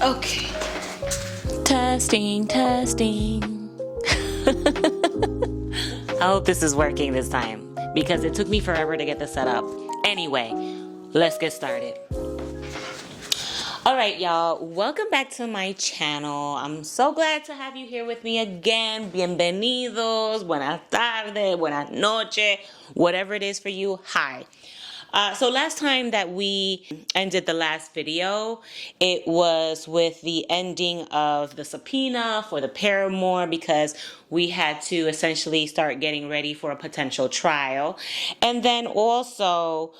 Okay. Testing. I hope this is working this time because it took me forever to get this set up. Anyway, let's get started. All right, y'all. Welcome back to my channel. I'm so glad to have you here with me again. Bienvenidos, buenas tardes, buenas noches, whatever it is for you. Hi. So last time that we ended the last video, it was with the ending of the subpoena for the paramour because we had to essentially start getting ready for a potential trial. And then also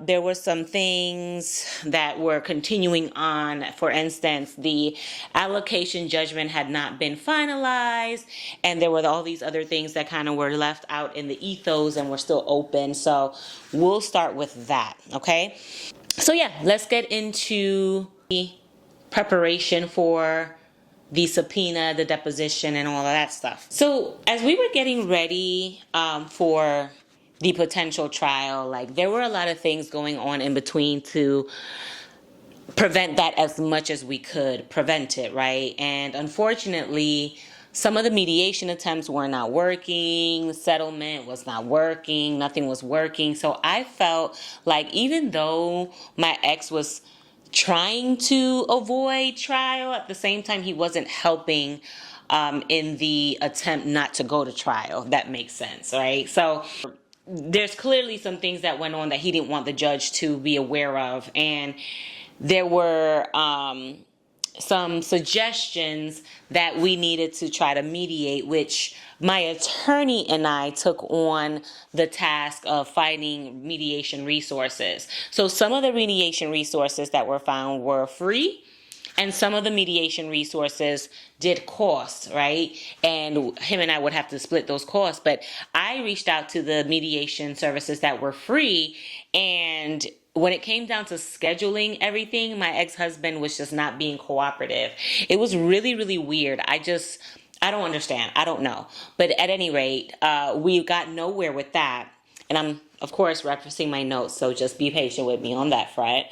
there were some things that were continuing on. For instance, the allocation judgment had not been finalized, and there were all these other things that kind of were left out in the ethos and were still open. So we'll start with that, okay? So yeah, let's get into the preparation for the subpoena, the deposition, and all of that stuff. So as we were getting ready for the potential trial, like there were a lot of things going on in between to prevent that as much as we could prevent it, right? And unfortunately, some of the mediation attempts were not working, settlement was not working, nothing was working. So I felt like even though my ex was trying to avoid trial, at the same time he wasn't helping in the attempt not to go to trial. That makes sense, right? So there's clearly some things that went on that he didn't want the judge to be aware of, and there were some suggestions that we needed to try to mediate, which my attorney and I took on the task of finding mediation resources. So some of the mediation resources that were found were free, and some of the mediation resources did cost, right? And him and I would have to split those costs. But I reached out to the mediation services that were free, and when it came down to scheduling everything, my ex-husband was just not being cooperative. It was really, really weird. I don't understand. I don't know. But at any rate, we got nowhere with that. And I'm, of course, referencing my notes, so just be patient with me on that front.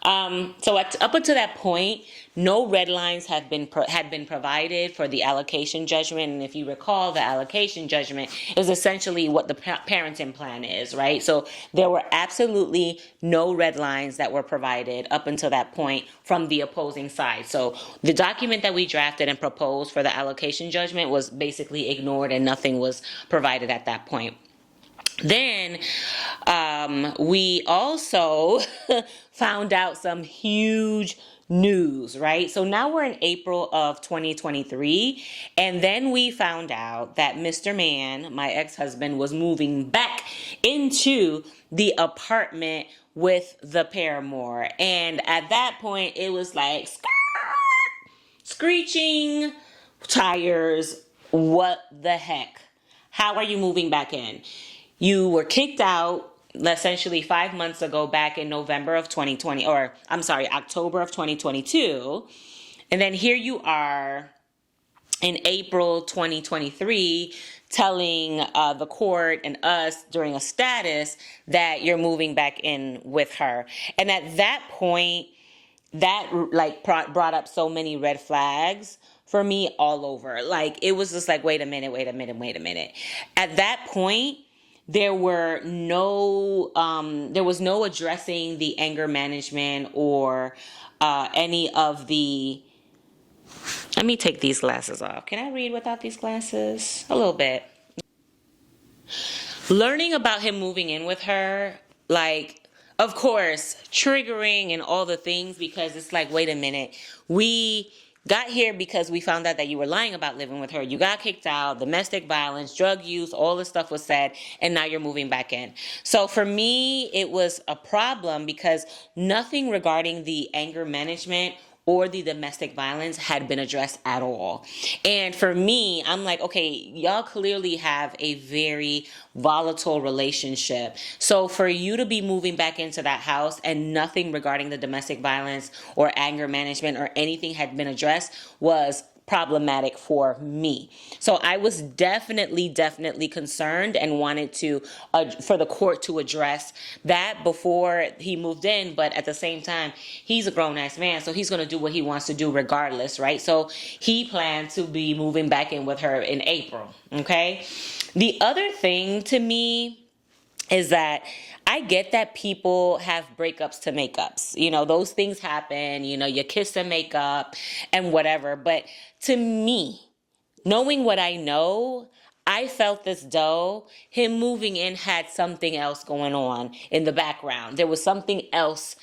So up until that point, no red lines had been provided for the allocation judgment. And if you recall, the allocation judgment is essentially what the parenting plan is, right? So there were absolutely no red lines that were provided up until that point from the opposing side. So the document that we drafted and proposed for the allocation judgment was basically ignored, and nothing was provided at that point. Then we also found out some huge news, right? So now we're in April of 2023, and then we found out that Mr. Man, my ex-husband, was moving back into the apartment with the paramour. And at that point, it was like screeching tires. What the heck? How are you moving back in? You were kicked out essentially 5 months ago, back in October of 2022. And then here you are in April 2023 telling the court and us during a status that you're moving back in with her. And at that point, that brought up so many red flags for me all over. Like, it was just like, wait a minute. At that point, there was no addressing the anger management or any of the. Let me take these glasses off. Can I read without these glasses? A little bit. Learning about him moving in with her, like, of course, triggering and all the things, because it's like, wait a minute, we got here because we found out that you were lying about living with her. You got kicked out, domestic violence, drug use, all this stuff was said, and now you're moving back in. So for me, it was a problem because nothing regarding the anger management or the domestic violence had been addressed at all. And for me, I'm like, okay, y'all clearly have a very volatile relationship. So for you to be moving back into that house and nothing regarding the domestic violence or anger management or anything had been addressed was problematic for me. So I was definitely concerned and wanted to for the court to address that before he moved in. But at the same time, he's a grown-ass man, so he's going to do what he wants to do regardless, right? So he planned to be moving back in with her in April, okay? The other thing to me is that I get that people have breakups to makeups. You know, those things happen. You know, you kiss and make up and whatever. But to me, knowing what I know, I felt as though him moving in had something else going on in the background. There was something else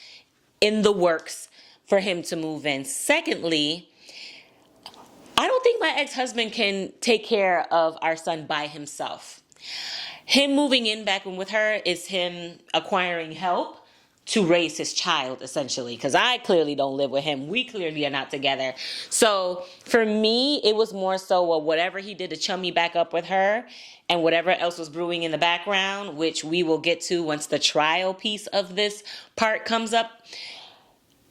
in the works for him to move in. Secondly, I don't think my ex-husband can take care of our son by himself. Him moving in back in with her is him acquiring help to raise his child, essentially, because I clearly don't live with him. We clearly are not together. So for me, it was more so whatever he did to chum me back up with her and whatever else was brewing in the background, which we will get to once the trial piece of this part comes up.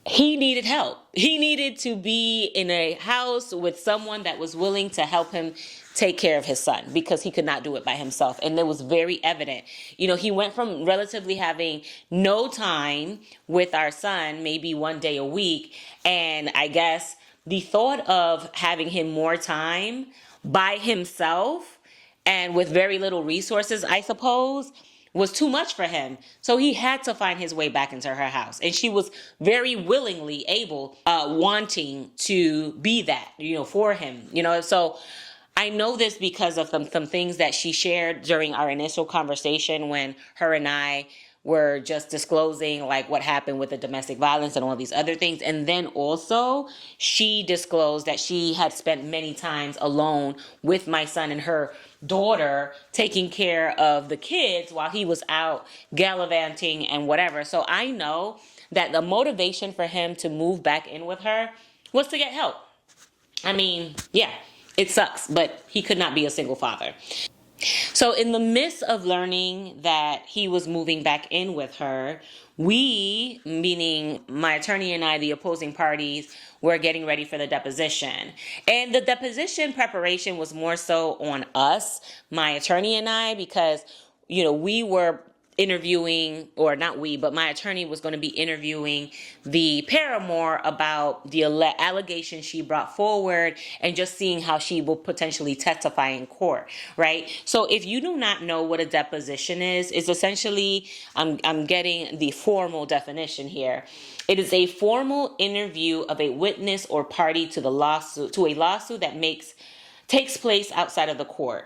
He needed help. He needed to be in a house with someone that was willing to help him take care of his son because he could not do it by himself. And it was very evident. You know, he went from relatively having no time with our son, maybe one day a week. And I guess the thought of having him more time by himself and with very little resources, I suppose, was too much for him. So he had to find his way back into her house. And she was very willingly able, wanting to be that, you know, for him, you know. So I know this because of some things that she shared during our initial conversation when her and I were just disclosing like what happened with the domestic violence and all these other things. And then also she disclosed that she had spent many times alone with my son and her daughter taking care of the kids while he was out gallivanting and whatever. So I know that the motivation for him to move back in with her was to get help. I mean, yeah, it sucks, but he could not be a single father. So in the midst of learning that he was moving back in with her, we, meaning my attorney and I, the opposing parties, were getting ready for the deposition. And the deposition preparation was more so on us, my attorney and I, because, you know, we were interviewing, or not we, but my attorney was going to be interviewing the paramour about the allegations she brought forward and just seeing how she will potentially testify in court, right? So if you do not know what a deposition is, it's essentially, I'm getting the formal definition here. It is a formal interview of a witness or party to the lawsuit, to a lawsuit that takes place outside of the court.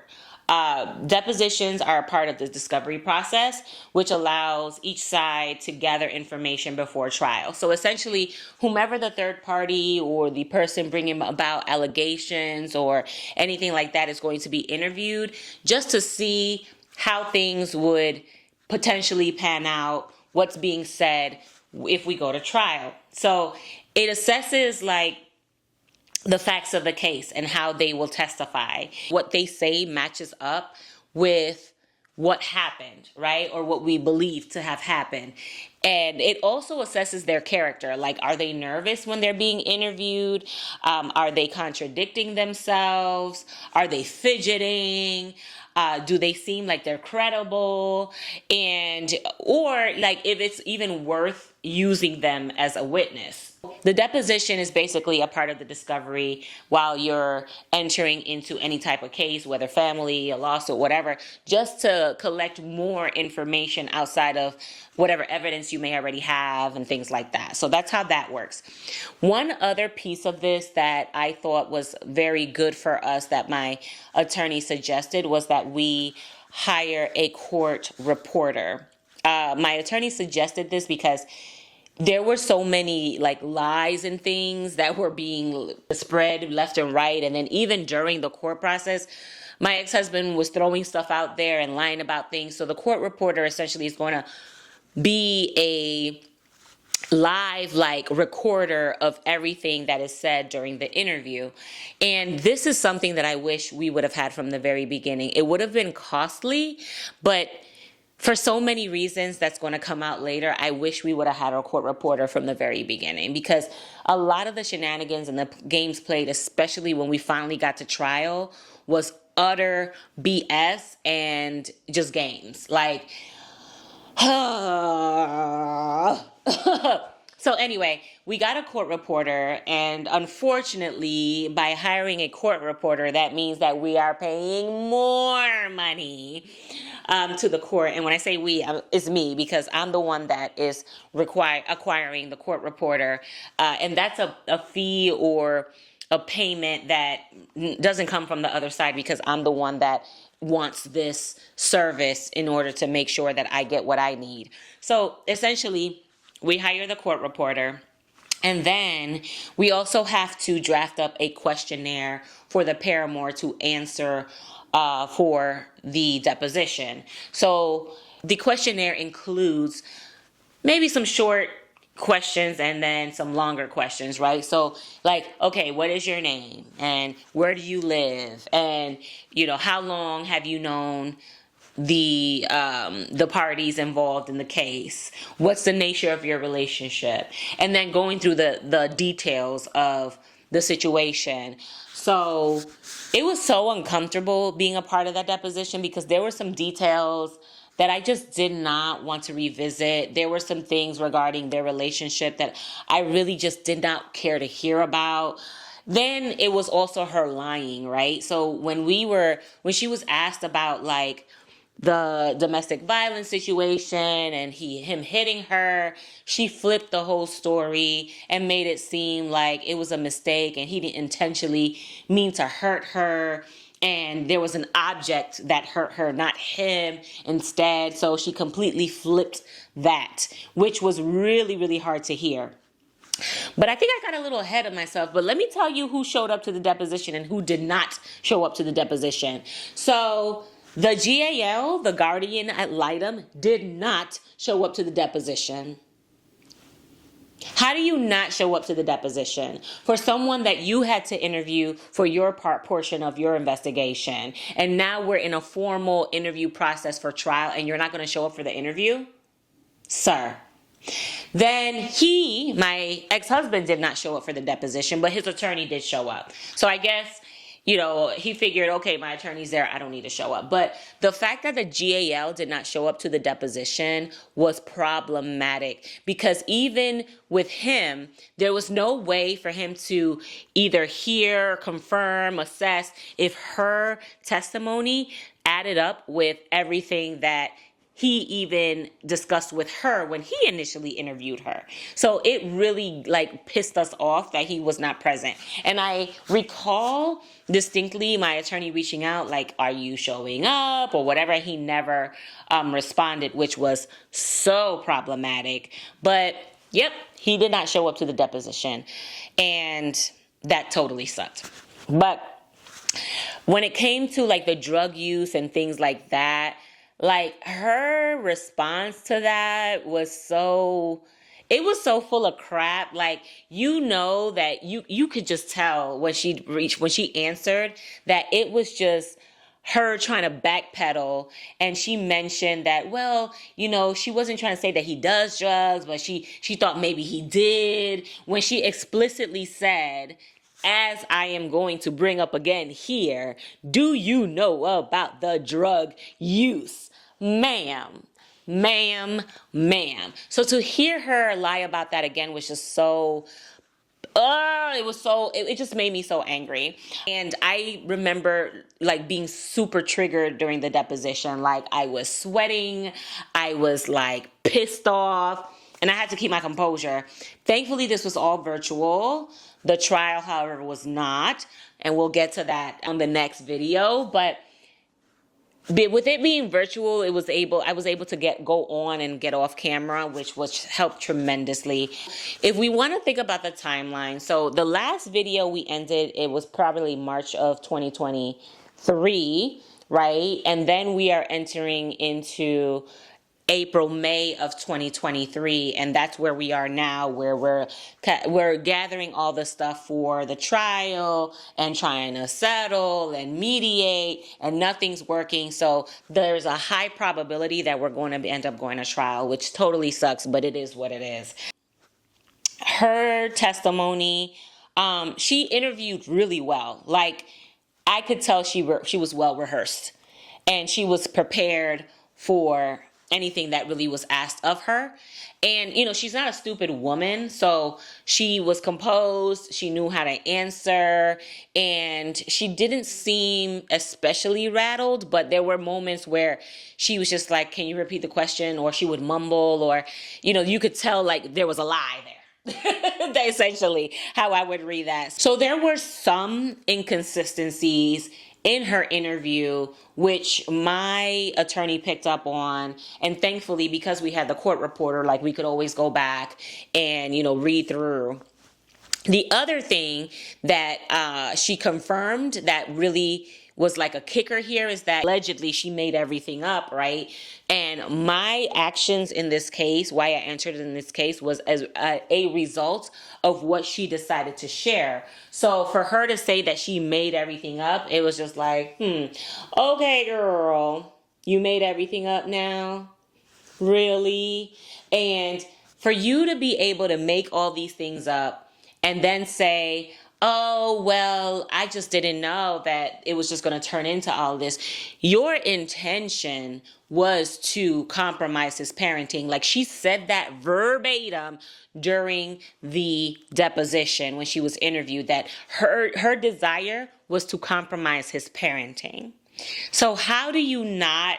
Depositions are a part of the discovery process, which allows each side to gather information before trial. So essentially, whomever the third party or the person bringing about allegations or anything like that is going to be interviewed just to see how things would potentially pan out, what's being said if we go to trial. So it assesses like the facts of the case and how they will testify. What they say matches up with what happened, right? Or what we believe to have happened. And it also assesses their character. Like, are they nervous when they're being interviewed? Are they contradicting themselves? Are they fidgeting? Do they seem like they're credible? Or like if it's even worth using them as a witness. The deposition is basically a part of the discovery while you're entering into any type of case, whether family, a lawsuit, whatever, just to collect more information outside of whatever evidence you may already have and things like that. So that's how that works. One other piece of this that I thought was very good for us that my attorney suggested was that we hire a court reporter. My attorney suggested this because there were so many like lies and things that were being spread left and right. And then even during the court process, my ex-husband was throwing stuff out there and lying about things. So the court reporter essentially is going to be a live like recorder of everything that is said during the interview. And this is something that I wish we would have had from the very beginning. It would have been costly, but for so many reasons that's going to come out later, I wish we would have had a court reporter from the very beginning, because a lot of the shenanigans and the games played, especially when we finally got to trial, was utter BS and just games. Like, so anyway, we got a court reporter, and unfortunately, by hiring a court reporter, that means that we are paying more money to the court. And when I say we, it's me, because I'm the one that is acquiring the court reporter, and that's a fee or a payment that doesn't come from the other side, because I'm the one that wants this service in order to make sure that I get what I need. So essentially, we hire the court reporter, and then we also have to draft up a questionnaire for the paramour to answer for the deposition. So the questionnaire includes maybe some short questions and then some longer questions, right? So like, okay, what is your name? And where do you live? And, how long have you known the parties involved in the case? What's the nature of your relationship? And then going through the details of the situation. So it was so uncomfortable being a part of that deposition, because there were some details that I just did not want to revisit. There were some things regarding their relationship that I really just did not care to hear about. Then it was also her lying, right? So when she was asked about like the domestic violence situation and him hitting her, she flipped the whole story and made it seem like it was a mistake and he didn't intentionally mean to hurt her, and there was an object that hurt her, not him, instead. So she completely flipped that, which was really, really hard to hear. But I think I got a little ahead of myself. But let me tell you who showed up to the deposition and who did not show up to the deposition. So the GAL, the guardian ad litem, did not show up to the deposition. How do you not show up to the deposition for someone that you had to interview for your portion of your investigation? And now we're in a formal interview process for trial, and you're not going to show up for the interview? Sir. Then my ex-husband, did not show up for the deposition, but his attorney did show up. So I guess, he figured, okay, my attorney's there, I don't need to show up. But the fact that the GAL did not show up to the deposition was problematic, because even with him, there was no way for him to either hear, confirm, assess if her testimony added up with everything that he even discussed with her when he initially interviewed her. So it really pissed us off that he was not present. And I recall distinctly my attorney reaching out, like, are you showing up or whatever? He never responded, which was so problematic. But yep, he did not show up to the deposition. And that totally sucked. But when it came to the drug use and things like that, her response to that was so full of crap. That you could just tell when she answered that it was just her trying to backpedal. And she mentioned that, she wasn't trying to say that he does drugs, but she thought maybe he did, when she explicitly said, as I am going to bring up again here, do you know about the drug use? Ma'am. So to hear her lie about that again was just so, it just made me so angry. And I remember being super triggered during the deposition. I was sweating, I was pissed off, and I had to keep my composure. Thankfully, this was all virtual. The trial, however, was not, and we'll get to that on the next video. But with it being virtual, I was able to go on and get off camera, which helped tremendously. If we want to think about the timeline, so the last video we ended, it was probably March of 2023, right? And then we are entering into April, May of 2023, and that's where we are now, where we're gathering all the stuff for the trial and trying to settle and mediate, and nothing's working. So there's a high probability that we're going to end up going to trial, which totally sucks, but it is what it is. Her testimony, she interviewed really well. Like, I could tell she was well rehearsed, and she was prepared for anything that really was asked of her. And, she's not a stupid woman, so she was composed, she knew how to answer, and she didn't seem especially rattled, but there were moments where she was just like, can you repeat the question? Or she would mumble, or, you could tell like there was a lie there. That's essentially how I would read that. So there were some inconsistencies in her interview, which my attorney picked up on. And thankfully, because we had the court reporter, like, we could always go back and, read through. The other thing that she confirmed that really was like a kicker here is that allegedly she made everything up, right? And my actions in this case, why I answered in this case, was as a result of what she decided to share. So for her to say that she made everything up, it was just like, okay, girl, you made everything up now? Really? And for you to be able to make all these things up and then say, oh, well, I just didn't know that it was just going to turn into all this. Your intention was to compromise his parenting. Like, she said that verbatim during the deposition when she was interviewed, that her desire was to compromise his parenting. So how do you not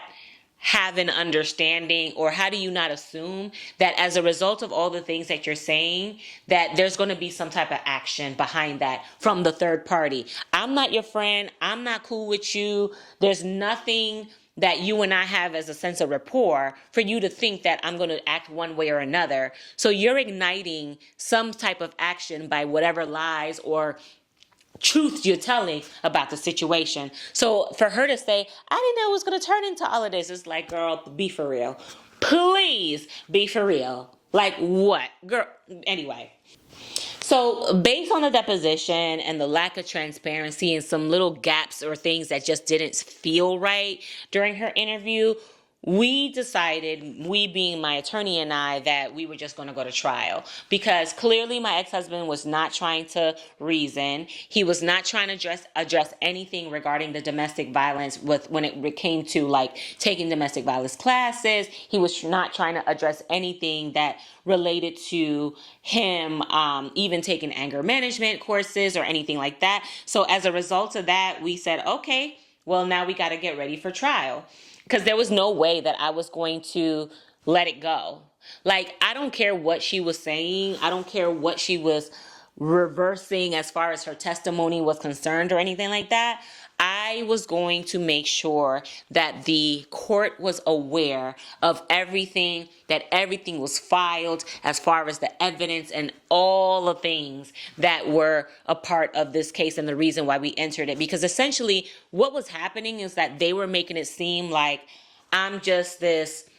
have an understanding, or how do you not assume that as a result of all the things that you're saying, that there's going to be some type of action behind that from the third party? I'm not your friend. I'm not cool with you. There's nothing that you and I have as a sense of rapport for you to think that I'm going to act one way or another. So you're igniting some type of action by whatever lies or truth you're telling about the situation. So for her to say, I didn't know it was going to turn into all of this, it's like, girl, be for real. Please be for real. Like, what? Girl, anyway. So based on the deposition and the lack of transparency and some little gaps or things that just didn't feel right during her interview, we decided, we being my attorney and I, that we were just going to go to trial, because clearly my ex-husband was not trying to reason. He was not trying to address anything regarding the domestic violence when it came to like taking domestic violence classes. He was not trying to address anything that related to him even taking anger management courses or anything like that. So as a result of that, we said, okay, well, now we got to get ready for trial. Because there was no way that I was going to let it go. Like, I don't care what she was saying. I don't care what she was reversing as far as her testimony was concerned or anything like that. I was going to make sure that the court was aware of everything, that everything was filed as far as the evidence and all the things that were a part of this case and the reason why we entered it. Because essentially what was happening is that they were making it seem like I'm just this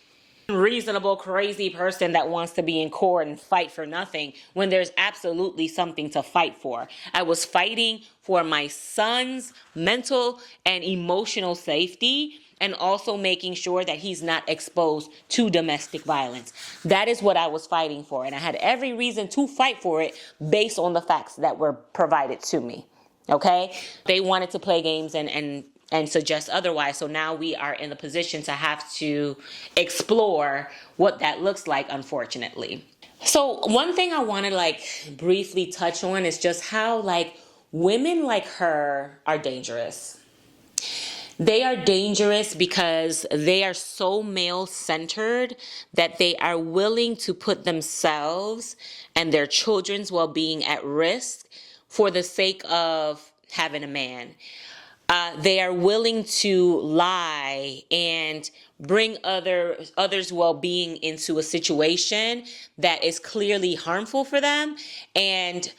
reasonable, crazy person that wants to be in court and fight for nothing, when there's absolutely something to fight for. I was fighting for my son's mental and emotional safety, and also making sure that he's not exposed to domestic violence. That is what I was fighting for, and I had every reason to fight for it based on the facts that were provided to me. Okay? They wanted to play games and suggest otherwise. So now we are in the position to have to explore what that looks like, unfortunately. So one thing I want to briefly touch on is just how women like her are dangerous. They are dangerous because they are so male-centered that they are willing to put themselves and their children's well-being at risk for the sake of having a man. They are willing to lie and bring others' well-being into a situation that is clearly harmful for them. And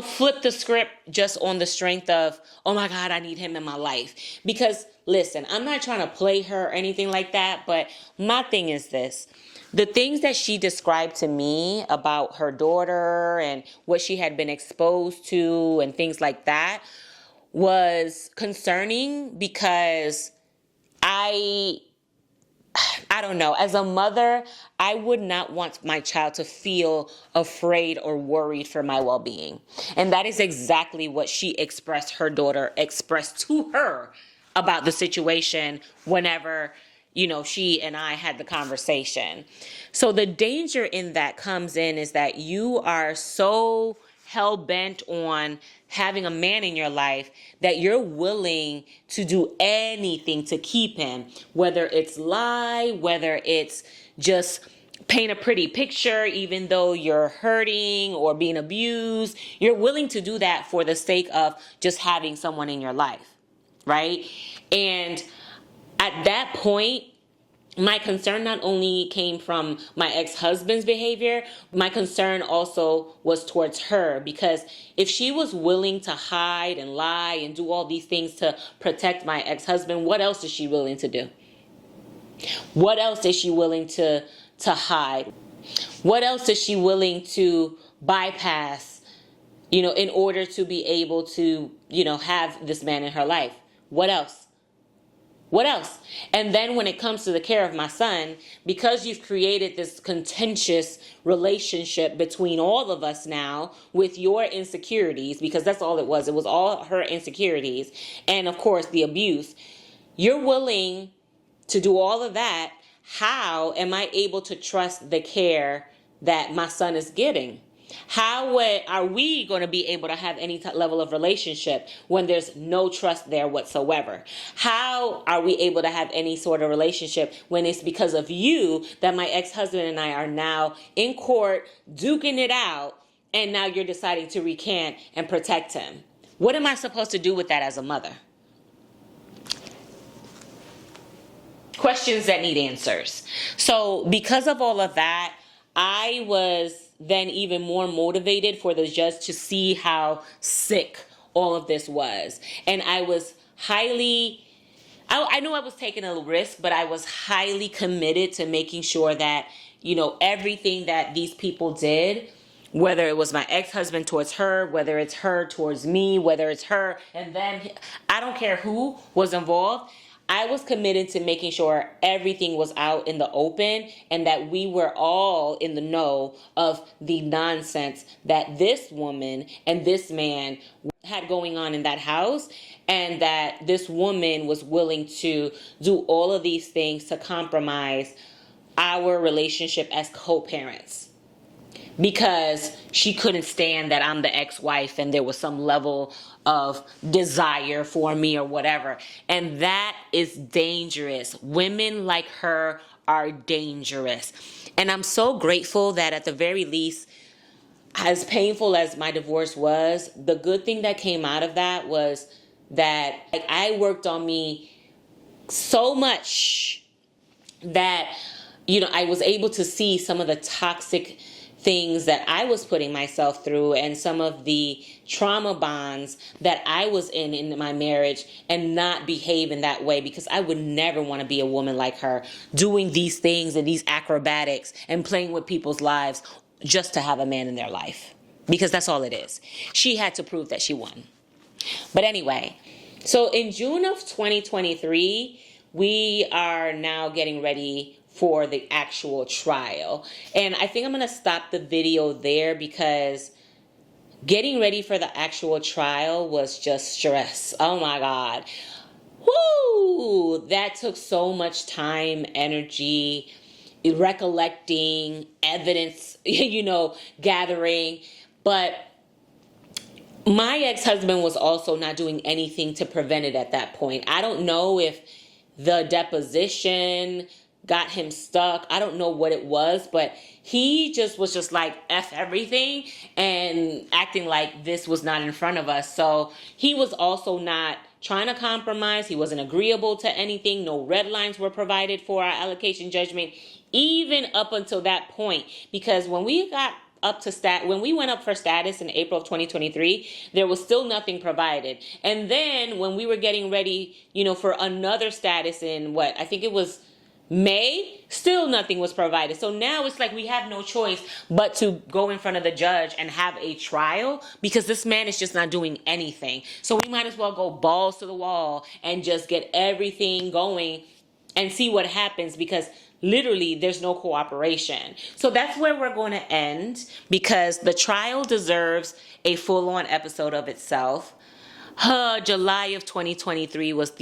flip the script just on the strength of, oh my God, I need him in my life. Because listen, I'm not trying to play her or anything like that, but my thing is this. The things that she described to me about her daughter and what she had been exposed to and things like that was concerning, because I don't know. As a mother, I would not want my child to feel afraid or worried for my well-being. And that is exactly what her daughter expressed to her about the situation whenever, she and I had the conversation. So the danger in that comes in is that you are so hell-bent on having a man in your life that you're willing to do anything to keep him, whether it's lie, whether it's just paint a pretty picture, even though you're hurting or being abused. You're willing to do that for the sake of just having someone in your life, right? And at that point, my concern not only came from my ex-husband's behavior, my concern also was towards her, because if she was willing to hide and lie and do all these things to protect my ex-husband, what else is she willing to do? What else is she willing to hide? What else is she willing to bypass, in order to be able to, have this man in her life? What else? What else? And then when it comes to the care of my son, because you've created this contentious relationship between all of us now with your insecurities, because that's all it was all her insecurities, and of course the abuse, you're willing to do all of that. How am I able to trust the care that my son is getting? How are we going to be able to have any level of relationship when there's no trust there whatsoever? How are we able to have any sort of relationship when it's because of you that my ex-husband and I are now in court duking it out, and now you're deciding to recant and protect him? What am I supposed to do with that as a mother? Questions that need answers. So because of all of that, I was then even more motivated for the judge to see how sick all of this was. And I was I knew I was taking a risk, but I was highly committed to making sure that, everything that these people did, whether it was my ex-husband towards her, whether it's her towards me, whether it's her, and then I don't care who was involved, I was committed to making sure everything was out in the open and that we were all in the know of the nonsense that this woman and this man had going on in that house, and that this woman was willing to do all of these things to compromise our relationship as co-parents, because she couldn't stand that I'm the ex-wife and there was some level of desire for me or whatever. And that is dangerous. Women like her are dangerous. And I'm so grateful that at the very least, as painful as my divorce was, the good thing that came out of that was that I worked on me so much that, I was able to see some of the toxic things that I was putting myself through and some of the trauma bonds that I was in my marriage, and not behave in that way, because I would never want to be a woman like her, doing these things and these acrobatics and playing with people's lives just to have a man in their life, because that's all it is. She had to prove that she won. But anyway, so in June of 2023, we are now getting ready for the actual trial. And I think I'm going to stop the video there, because getting ready for the actual trial was just stress. Oh my God. Woo! That took so much time, energy, recollecting, evidence, gathering. But my ex-husband was also not doing anything to prevent it at that point. I don't know if the deposition got him stuck. I don't know what it was, but he was just like F everything and acting like this was not in front of us. So he was also not trying to compromise. He wasn't agreeable to anything. No red lines were provided for our allocation judgment, even up until that point. Because when we got up to when we went up for status in April of 2023, there was still nothing provided. And then when we were getting ready, for another status in I think it was May, still nothing was provided. So now it's like we have no choice but to go in front of the judge and have a trial, because this man is just not doing anything. So we might as well go balls to the wall and just get everything going and see what happens, because literally there's no cooperation. So that's where we're going to end, because the trial deserves a full-on episode of itself. July of 2023 was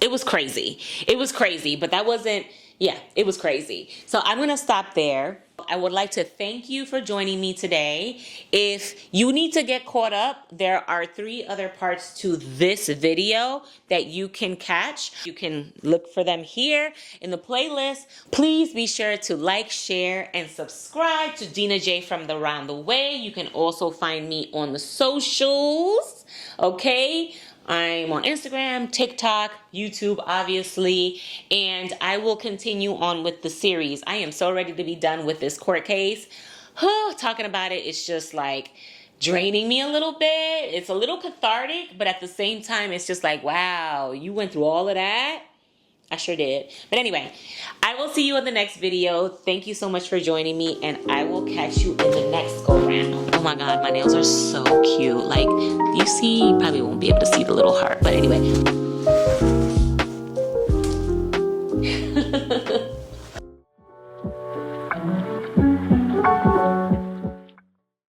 it was crazy. It was crazy, but it was crazy. So I'm going to stop there. I would like to thank you for joining me today. If you need to get caught up, there are 3 other parts to this video that you can catch. You can look for them here in the playlist. Please be sure to like, share, and subscribe to Dina J from the Round the Way. You can also find me on the socials, okay? I'm on Instagram, TikTok, YouTube, obviously, and I will continue on with the series. I am so ready to be done with this court case. Talking about it, it's just like draining me a little bit. It's a little cathartic, but at the same time, it's just like, wow, you went through all of that? I sure did. But anyway, I will see you in the next video. Thank you so much for joining me, and I will catch you in the next go round. Oh my God, my nails are so cute. Like, you see, you probably won't be able to see the little heart, but anyway.